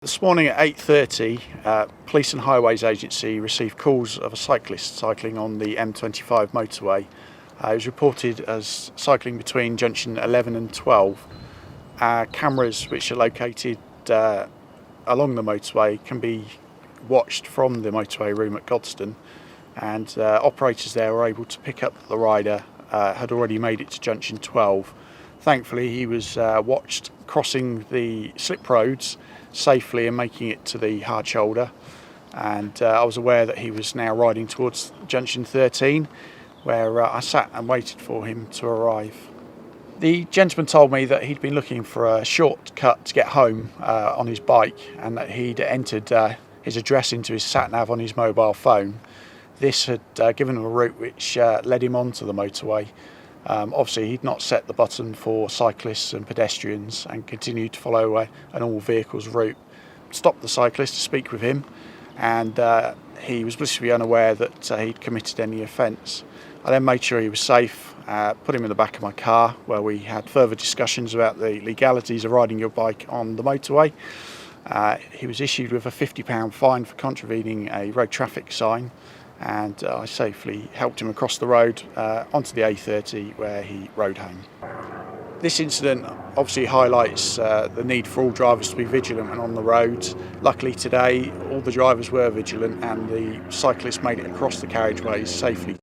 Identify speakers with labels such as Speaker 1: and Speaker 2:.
Speaker 1: This morning at 8:30, Police and Highways Agency received calls of a cyclist cycling on the M25 motorway. He was reported as cycling between junction 11 and 12. Cameras which are located along the motorway can be watched from the motorway room at Godstone, and operators there were able to pick up the rider had already made it to junction 12. Thankfully, he was watched crossing the slip roads safely and making it to the hard shoulder, and I was aware that he was now riding towards junction 13, where I sat and waited for him to arrive. The gentleman told me that he'd been looking for a shortcut to get home on his bike, and that he'd entered his address into his sat-nav on his mobile phone. This had given him a route which led him onto the motorway. Obviously, he'd not set the button for cyclists and pedestrians and continued to follow an all vehicles route. Stopped the cyclist to speak with him, and he was blissfully unaware that he'd committed any offence. I then made sure he was safe, put him in the back of my car, where we had further discussions about the legalities of riding your bike on the motorway. He was issued with a £50 fine for contravening a road traffic sign, and I safely helped him across the road onto the A30, where he rode home. This incident obviously highlights the need for all drivers to be vigilant and on the roads. Luckily today all the drivers were vigilant, and the cyclist made it across the carriageways safely